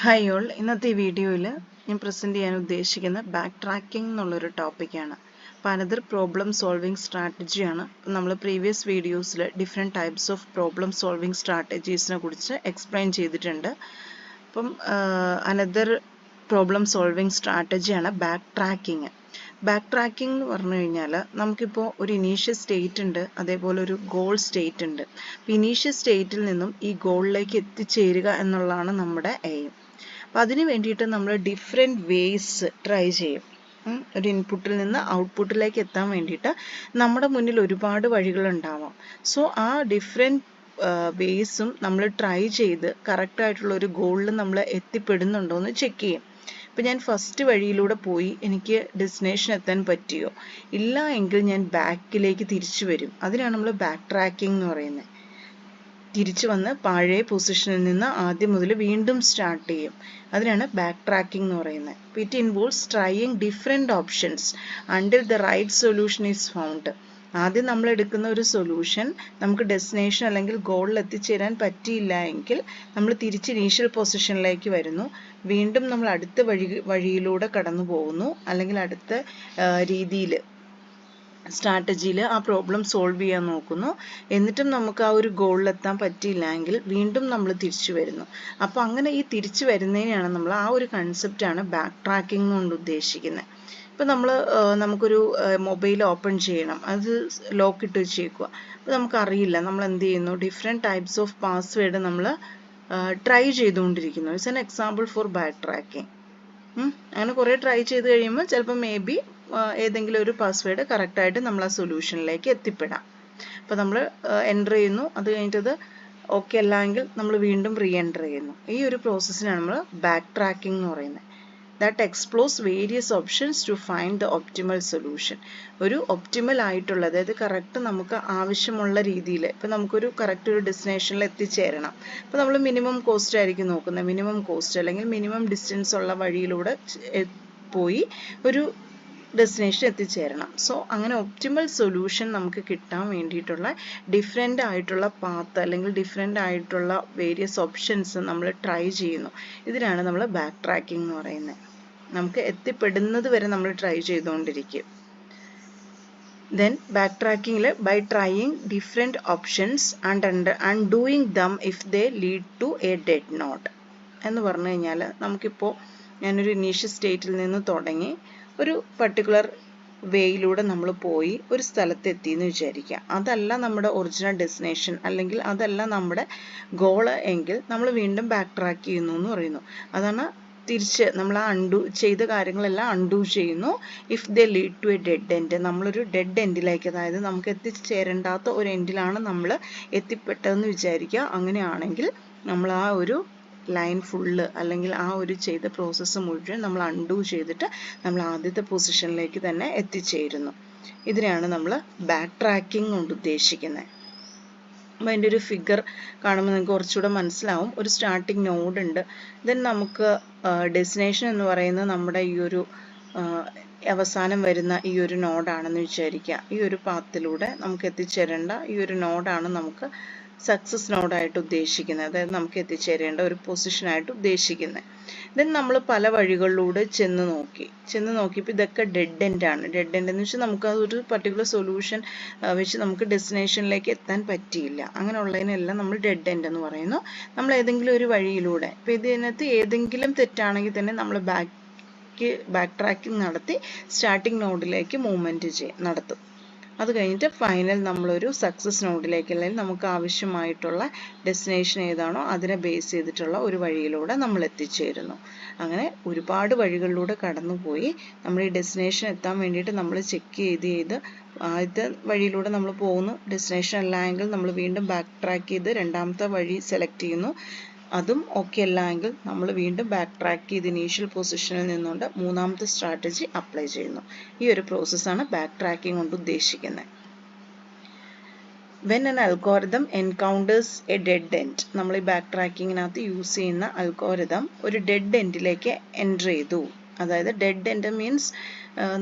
Hi all, ഇന്നത്തെ ഈ വീഡിയോയിൽ ഞാൻ പ്രസൻറ്റ് ചെയ്യാൻ ഉദ്ദേശിക്കുന്ന ബാക്ക് ട്രാക്കിംഗ് എന്നുള്ളൊരു ടോപ്പിക്കാണ്. അപ്പോൾ അനദർ പ്രോബ്ലം സോൾവിങ് സ്ട്രാറ്റജിയാണ്. നമ്മൾ പ്രീവിയസ് വീഡിയോസിൽ different types of problem solving സ്ട്രാറ്റജീസിനെ കുറിച്ച് എക്സ്പ്ലെയിൻ ചെയ്തിട്ടുണ്ട്. അപ്പം അനദർ പ്രോബ്ലം സോൾവിങ് സ്ട്രാറ്റജിയാണ് ബാക്ക് ട്രാക്കിങ്. ബാക്ക് ട്രാക്കിംഗ് എന്ന് പറഞ്ഞു കഴിഞ്ഞാൽ നമുക്കിപ്പോൾ ഒരു ഇനീഷ്യൽ സ്റ്റേറ്റ് ഉണ്ട്, അതേപോലെ ഒരു ഗോൾ സ്റ്റേറ്റ് ഉണ്ട്. ഇനീഷ്യൽ സ്റ്റേറ്റിൽ നിന്നും ഈ ഗോളിലേക്ക് എത്തിച്ചേരുക എന്നുള്ളതാണ് നമ്മുടെ എയിം. അപ്പം അതിന് വേണ്ടിയിട്ട് നമ്മൾ ഡിഫറെൻറ്റ് വേസ് ട്രൈ ചെയ്യും. ഒരു ഇൻപുട്ടിൽ നിന്ന് ഔട്ട്പുട്ടിലേക്ക് എത്താൻ വേണ്ടിയിട്ട് നമ്മുടെ മുന്നിൽ ഒരുപാട് വഴികളുണ്ടാവാം. സോ ആ ഡിഫറെൻറ്റ് വേസും നമ്മൾ ട്രൈ ചെയ്ത് കറക്റ്റായിട്ടുള്ള ഒരു ഗോളിൽ നമ്മൾ എത്തിപ്പെടുന്നുണ്ടോ എന്ന് ചെക്ക് ചെയ്യും. ഇപ്പം ഞാൻ ഫസ്റ്റ് വഴിയിലൂടെ പോയി എനിക്ക് ഡെസ്റ്റിനേഷൻ എത്താൻ പറ്റിയോ? ഇല്ല എങ്കിൽ ഞാൻ ബാക്കിലേക്ക് തിരിച്ചു വരും. അതിനാണ് നമ്മൾ ബാക്ക് ട്രാക്കിംഗ് എന്ന് പറയുന്നത്. തിരിച്ചു വന്ന് പഴയ പൊസിഷനിൽ നിന്ന് ആദ്യം മുതൽ വീണ്ടും സ്റ്റാർട്ട് ചെയ്യും. അതിനാണ് ബാക്ക് ട്രാക്കിംഗ് എന്ന് പറയുന്നത്. It involves trying different options until the right solution is found. ആദ്യം നമ്മൾ എടുക്കുന്ന ഒരു സൊല്യൂഷൻ നമുക്ക് ഡെസ്റ്റിനേഷൻ അല്ലെങ്കിൽ ഗോളിൽ എത്തിച്ചേരാൻ പറ്റിയില്ല എങ്കിൽ നമ്മൾ തിരിച്ച് ഇനീഷ്യൽ പൊസിഷനിലേക്ക് വരുന്നു. വീണ്ടും നമ്മൾ അടുത്ത വഴിയിലൂടെ കടന്നു പോകുന്നു, അല്ലെങ്കിൽ അടുത്ത രീതിയിൽ സ്ട്രാറ്റജിയിൽ ആ പ്രോബ്ലം സോൾവ് ചെയ്യാൻ നോക്കുന്നു. എന്നിട്ടും നമുക്ക് ആ ഒരു ഗോളിലെത്താൻ പറ്റിയില്ല എങ്കിൽ വീണ്ടും നമ്മൾ തിരിച്ചു വരുന്നു. അപ്പോൾ അങ്ങനെ ഈ തിരിച്ചു വരുന്നതിനാണ് നമ്മൾ ആ ഒരു കൺസെപ്റ്റാണ് ബാക്ക് ട്രാക്കിംഗ് കൊണ്ട് ഉദ്ദേശിക്കുന്നത്. ഇപ്പം നമുക്കൊരു മൊബൈൽ ഓപ്പൺ ചെയ്യണം, അത് ലോക്ക് ഇട്ട് വെച്ചേക്കുക. അപ്പോൾ നമുക്കറിയില്ല, നമ്മൾ എന്ത് ചെയ്യുന്നു, ഡിഫറെൻറ്റ് ടൈപ്സ് ഓഫ് പാസ്വേഡ് നമ്മൾ ട്രൈ ചെയ്തുകൊണ്ടിരിക്കുന്നു. It's an example for back tracking. അങ്ങനെ കുറേ ട്രൈ ചെയ്ത് കഴിയുമ്പോൾ ചിലപ്പോൾ മേ ബി ഏതെങ്കിലും ഒരു പാസ്വേഡ് കറക്റ്റായിട്ട് നമ്മൾ ആ സൊല്യൂഷനിലേക്ക് എത്തിപ്പെടാം. അപ്പോൾ നമ്മൾ എൻ്റർ ചെയ്യുന്നു, അത് കഴിഞ്ഞിട്ടത് ഓക്കെ അല്ല എങ്കിൽ നമ്മൾ വീണ്ടും റീ എൻ്റർ ചെയ്യുന്നു. ഈ ഒരു പ്രോസസ്സിനാണ് നമ്മൾ ബാക്ക് ട്രാക്കിംഗ് എന്ന് പറയുന്നത്. That explores various options to find the optimal solution. ഒരു ഒപ്റ്റിമൽ ആയിട്ടുള്ള, അതായത് കറക്റ്റ് നമുക്ക് ആവശ്യമുള്ള രീതിയിൽ, ഇപ്പം നമുക്കൊരു കറക്റ്റ് ഒരു ഡെസ്റ്റിനേഷനിൽ എത്തിച്ചേരണം. അപ്പോൾ നമ്മൾ മിനിമം കോസ്റ്റ് ആയിരിക്കും നോക്കുന്നത്. മിനിമം കോസ്റ്റ് അല്ലെങ്കിൽ മിനിമം ഡിസ്റ്റൻസ് ഉള്ള വഴിയിലൂടെ പോയി ഒരു ഡെസ്റ്റിനേഷൻ എത്തിച്ചേരണം. സോ അങ്ങനെ ഒപ്റ്റിമൽ സൊല്യൂഷൻ നമുക്ക് കിട്ടാൻ വേണ്ടിയിട്ടുള്ള ഡിഫറെൻ്റ് ആയിട്ടുള്ള പാത്ത് അല്ലെങ്കിൽ ഡിഫറെൻ്റ് ആയിട്ടുള്ള വേരിയസ് ഓപ്ഷൻസ് നമ്മൾ ട്രൈ ചെയ്യുന്നു. ഇതിനാണ് നമ്മൾ ബാക്ക് ട്രാക്കിംഗ് എന്ന് പറയുന്നത്. നമുക്ക് എത്തിപ്പെടുന്നത് വരെ നമ്മൾ ട്രൈ ചെയ്തുകൊണ്ടിരിക്കും. ദെൻ ബാക്ക് ട്രാക്കിങ്ങിൽ by trying different options and doing them if they lead to a dead not എന്ന് പറഞ്ഞു കഴിഞ്ഞാൽ, നമുക്കിപ്പോൾ ഞാനൊരു ഇനീഷ്യൽ സ്റ്റേറ്റിൽ നിന്ന് തുടങ്ങി ഒരു പർട്ടിക്കുലർ വേയിലൂടെ നമ്മൾ പോയി ഒരു സ്ഥലത്ത് എത്തിയെന്ന് വിചാരിക്കുക. അതല്ല നമ്മുടെ ഒറിജിനൽ ഡെസ്റ്റിനേഷൻ, അല്ലെങ്കിൽ അതല്ല നമ്മുടെ ഗോള് എങ്കിൽ നമ്മൾ വീണ്ടും ബാക്ക് ട്രാക്ക് ചെയ്യുന്നു എന്ന് പറയുന്നു. അതാണ് തിരിച്ച് നമ്മൾ ആ ചെയ്ത കാര്യങ്ങളെല്ലാം അൺഡു ചെയ്യുന്നു. If they lead to a dead end, നമ്മളൊരു ഡെഡ് എൻഡിലേക്ക്, അതായത് നമുക്ക് എത്തിച്ചേരേണ്ടാത്ത ഒരു എൻഡിലാണ് നമ്മൾ എത്തിപ്പെട്ടതെന്ന് വിചാരിക്കുക. അങ്ങനെയാണെങ്കിൽ നമ്മൾ ആ ഒരു ലൈൻ ഫുള്ള് അല്ലെങ്കിൽ ആ ഒരു ചെയ്ത പ്രോസസ്സ് മുഴുവൻ നമ്മൾ അൺഡു ചെയ്തിട്ട് നമ്മൾ ആദ്യത്തെ പൊസിഷനിലേക്ക് തന്നെ എത്തിച്ചേരുന്നു. ഇതിനെയാണ് നമ്മൾ ബാക്ക് ട്രാക്കിംഗ് കൊണ്ട് ഉദ്ദേശിക്കുന്നത്. അപ്പോൾ അതിൻ്റെ ഒരു ഫിഗർ കാണുമ്പോൾ നിങ്ങൾക്ക് കുറച്ചുകൂടെ മനസ്സിലാവും. ഒരു സ്റ്റാർട്ടിംഗ് നോഡ് ഉണ്ട്, ദെൻ നമുക്ക് ഡെസ്റ്റിനേഷൻ എന്ന് പറയുന്നത് നമ്മുടെ ഈ ഒരു അവസാനം വരുന്ന ഈ ഒരു നോഡാണെന്ന് വിചാരിക്കുക. ഈ ഒരു പാത്തിലൂടെ നമുക്ക് എത്തിച്ചേരേണ്ട ഈ ഒരു നോഡാണ് നമുക്ക് സക്സസ് നോഡായിട്ട് ഉദ്ദേശിക്കുന്നത്, അതായത് നമുക്ക് എത്തിച്ചേരേണ്ട ഒരു പൊസിഷനായിട്ട് ഉദ്ദേശിക്കുന്നത്. ദെൻ നമ്മൾ പല വഴികളിലൂടെ ചെന്ന് നോക്കിയപ്പോൾ ഇതൊക്കെ ഡെഡ് എൻഡ് ആണ്. ഡെഡ് എൻഡ് എന്ന് വെച്ചാൽ നമുക്ക് അതൊരു പർട്ടിക്കുലർ സൊല്യൂഷൻ വെച്ച് നമുക്ക് ഡെസ്റ്റിനേഷനിലേക്ക് എത്താൻ പറ്റിയില്ല. അങ്ങനെയുള്ളതിനെല്ലാം നമ്മൾ ഡെഡ് എൻഡ് എന്ന് പറയുന്നു. നമ്മൾ ഏതെങ്കിലും ഒരു വഴിയിലൂടെ, ഇപ്പോൾ ഇതിനകത്ത് ഏതെങ്കിലും തെറ്റാണെങ്കിൽ തന്നെ നമ്മൾ ബാക്ക് ട്രാക്കിംഗ് നടത്തി സ്റ്റാർട്ടിംഗ് നോഡിലേക്ക് മൂവ്മെൻറ്റ് നടത്തും. അത് കഴിഞ്ഞിട്ട് ഫൈനൽ നമ്മളൊരു സക്സസ് നോഡിലേക്ക്, അല്ലെങ്കിൽ നമുക്ക് ആവശ്യമായിട്ടുള്ള ഡെസ്റ്റിനേഷൻ ഏതാണോ അതിനെ ബേസ് ചെയ്തിട്ടുള്ള ഒരു വഴിയിലൂടെ നമ്മൾ എത്തിച്ചേരുന്നു. അങ്ങനെ ഒരുപാട് വഴികളിലൂടെ കടന്നുപോയി നമ്മൾ ഈ ഡെസ്റ്റിനേഷൻ എത്താൻ വേണ്ടിയിട്ട് നമ്മൾ ചെക്ക് ചെയ്ത് ആദ്യത്തെ വഴിയിലൂടെ നമ്മൾ പോകുന്നു. ഡെസ്റ്റിനേഷൻ അല്ല എങ്കിൽ നമ്മൾ വീണ്ടും ബാക്ക് ട്രാക്ക് ചെയ്ത് രണ്ടാമത്തെ വഴി സെലക്ട് ചെയ്യുന്നു. അതും ഓക്കെ അല്ല എങ്കിൽ നമ്മൾ വീണ്ടും ബാക്ക് ട്രാക്ക് ചെയ്ത് ഇനീഷ്യൽ പൊസിഷനിൽ നിന്നുകൊണ്ട് മൂന്നാമത്തെ സ്ട്രാറ്റജി അപ്ലൈ ചെയ്യുന്നു. ഈ ഒരു പ്രോസസ്സാണ് ബാക്ക് ട്രാക്കിംഗ് കൊണ്ട് ഉദ്ദേശിക്കുന്നത്. When an algorithm encounters a dead end, നമ്മൾ ഈ ബാക്ക് ട്രാക്കിങ്ങിനകത്ത് യൂസ് ചെയ്യുന്ന അൽഗോരിതം ഒരു ഡെഡ് എൻഡിലേക്ക് എൻ്റർ ചെയ്തു. അതായത് ഡെഡ് എൻഡ് മീൻസ്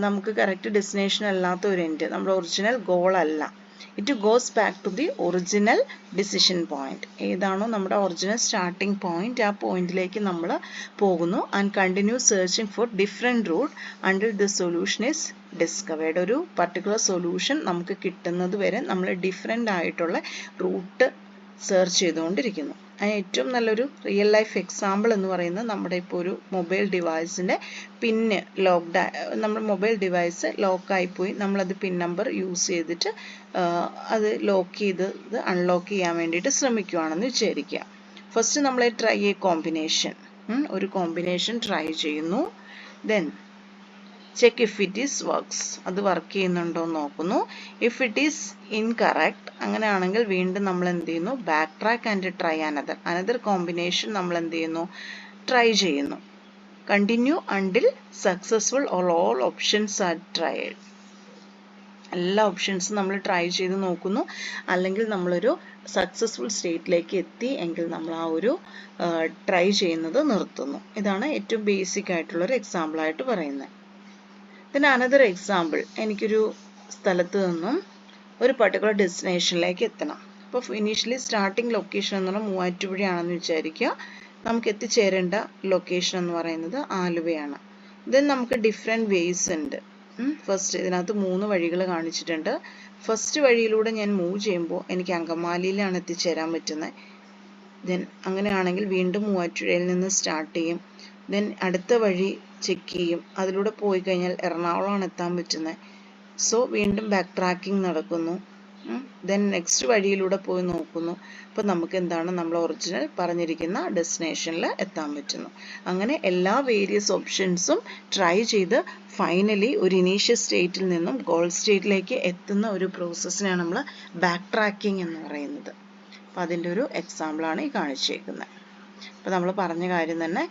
നമുക്ക് കറക്റ്റ് ഡെസ്റ്റിനേഷൻ അല്ലാത്ത ഒരു എൻഡ്, നമ്മുടെ ഒറിജിനൽ ഗോൾ അല്ല. It goes back to the original decision point. ഏതാണോ നമ്മുടെ ഒറിജിനൽ സ്റ്റാർട്ടിംഗ് പോയിന്റ്, ആ പോയിന്റിലേക്ക് നമ്മൾ പോകുന്നു and continue searching for different route until the solution is discovered. ഒരു പർട്ടിക്കുലർ സൊല്യൂഷൻ നമുക്ക് കിട്ടുന്നത് വരെ നമ്മൾ ഡിഫറെൻ്റ് ആയിട്ടുള്ള റൂട്ട് സെർച്ച് ചെയ്തുകൊണ്ടിരിക്കുന്നു. അതിന് ഏറ്റവും നല്ലൊരു റിയൽ ലൈഫ് എക്സാമ്പിൾ എന്ന് പറയുന്നത് നമ്മുടെ ഇപ്പോൾ ഒരു മൊബൈൽ ഡിവൈസിൻ്റെ പിന്ന് നമ്മുടെ മൊബൈൽ ഡിവൈസ് ലോക്കായിപ്പോയി, നമ്മളത് പിൻ നമ്പർ യൂസ് ചെയ്തിട്ട് അത് ലോക്ക് ചെയ്ത് അൺലോക്ക് ചെയ്യാൻ വേണ്ടിയിട്ട് ശ്രമിക്കുകയാണെന്ന് വിചാരിക്കുക. ഫസ്റ്റ് നമ്മൾ ട്രൈ എ കോമ്പിനേഷൻ, ഒരു കോമ്പിനേഷൻ ട്രൈ ചെയ്യുന്നു. Then check if it is works, അത് വർക്ക് ചെയ്യുന്നുണ്ടോ എന്ന് നോക്കുന്നു. ഇഫ് ഇറ്റ് ഈസ് ഇൻകറക്റ്റ്, അങ്ങനെയാണെങ്കിൽ വീണ്ടും നമ്മൾ എന്ത് ചെയ്യുന്നു, back track and try another combination നമ്മൾ എന്ത് ചെയ്യുന്നു, ട്രൈ ചെയ്യുന്നു. Continue until successful all options are tried. എല്ലാ ഓപ്ഷൻസും നമ്മൾ ട്രൈ ചെയ്ത് നോക്കുന്നു, അല്ലെങ്കിൽ നമ്മളൊരു സക്സസ്ഫുൾ സ്റ്റേറ്റിലേക്ക് എത്തി എങ്കിൽ നമ്മൾ ആ ഒരു ട്രൈ ചെയ്യുന്നത് നിർത്തുന്നു. ഇതാണ് ഏറ്റവും ബേസിക് ആയിട്ടുള്ളൊരു എക്സാമ്പിളായിട്ട് പറയുന്നത്. പിന്നെ അനദർ എക്സാമ്പിൾ, എനിക്കൊരു സ്ഥലത്ത് നിന്നും ഒരു പർട്ടിക്കുലർ ഡെസ്റ്റിനേഷനിലേക്ക് എത്തണം. അപ്പോൾ ഇനീഷ്യലി സ്റ്റാർട്ടിംഗ് ലൊക്കേഷൻ എന്ന് പറഞ്ഞാൽ മൂവാറ്റുപുഴയാണെന്ന് വിചാരിക്കുക. നമുക്ക് എത്തിച്ചേരേണ്ട ലൊക്കേഷൻ എന്ന് പറയുന്നത് ആലുവയാണ്. ദെൻ നമുക്ക് ഡിഫറെൻറ്റ് വേസ് ഉണ്ട്. ഫസ്റ്റ് ഇതിനകത്ത് 3 വഴികൾ കാണിച്ചിട്ടുണ്ട്. ഫസ്റ്റ് വഴിയിലൂടെ ഞാൻ മൂവ് ചെയ്യുമ്പോൾ എനിക്ക് അങ്കമാലിയിലാണ് എത്തിച്ചേരാൻ പറ്റുന്നത്. ദെൻ അങ്ങനെയാണെങ്കിൽ വീണ്ടും മൂവാറ്റുപുഴയിൽ നിന്ന് സ്റ്റാർട്ട് ചെയ്യും. ദെൻ അടുത്ത വഴി ചെക്ക് ചെയ്യും, അതിലൂടെ പോയി കഴിഞ്ഞാൽ എറണാകുളമാണ് എത്താൻ പറ്റുന്നത്. സോ വീണ്ടും ബാക്ക് ട്രാക്കിംഗ് നടക്കുന്നു. ദെൻ നെക്സ്റ്റ് വഴിയിലൂടെ പോയി നോക്കുന്നു. അപ്പോൾ നമുക്ക് എന്താണ്, നമ്മൾ ഒറിജിനൽ പറഞ്ഞിരിക്കുന്ന ഡെസ്റ്റിനേഷനിൽ എത്താൻ പറ്റുന്നു. അങ്ങനെ എല്ലാ വേരിയസ് ഓപ്ഷൻസും ട്രൈ ചെയ്ത് ഫൈനലി ഒരു ഇനീഷ്യൽ സ്റ്റേറ്റിൽ നിന്നും ഗോൾ സ്റ്റേറ്റിലേക്ക് എത്തുന്ന ഒരു പ്രോസസ്സിനാണ് നമ്മൾ ബാക്ക് ട്രാക്കിംഗ് എന്ന് പറയുന്നത്. അപ്പോൾ അതിൻ്റെ ഒരു എക്സാമ്പിളാണ് ഈ കാണിച്ചേക്കുന്നത്. അപ്പോൾ നമ്മൾ പറഞ്ഞ കാര്യം തന്നെ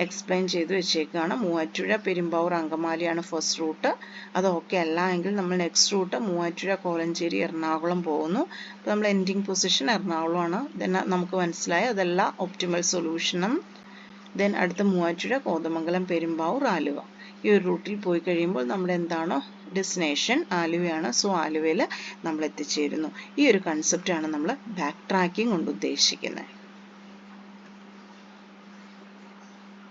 എക്സ്പ്ലെയിൻ ചെയ്ത് വെച്ചേക്കുകയാണ്. മൂവാറ്റുപുഴ, പെരുമ്പാവൂർ, അങ്കമാലിയാണ് ഫസ്റ്റ് റൂട്ട്. അത് ഓക്കെ അല്ല എങ്കിൽ നമ്മൾ നെക്സ്റ്റ് റൂട്ട് മൂവാറ്റുപുഴ, കോലഞ്ചേരി, എറണാകുളം പോകുന്നു. അപ്പോൾ നമ്മൾ എൻഡിങ് പൊസിഷൻ എറണാകുളമാണ്. ദെൻ നമുക്ക് മനസ്സിലായി അതല്ല ഒപ്റ്റിമൽ സൊല്യൂഷനും. ദെൻ അടുത്ത മൂവാറ്റുപുഴ, കോതമംഗലം, പെരുമ്പാവൂർ, ആലുവ. ഈ ഒരു റൂട്ടിൽ പോയി കഴിയുമ്പോൾ നമ്മുടെ എന്താണോ ഡെസ്റ്റിനേഷൻ ആലുവയാണ്. സോ ആലുവയിൽ നമ്മൾ എത്തിച്ചേരുന്നു. ഈ ഒരു കൺസെപ്റ്റാണ് നമ്മൾ ബാക്ക് ട്രാക്കിംഗ് കൊണ്ട് ഉദ്ദേശിക്കുന്നത്.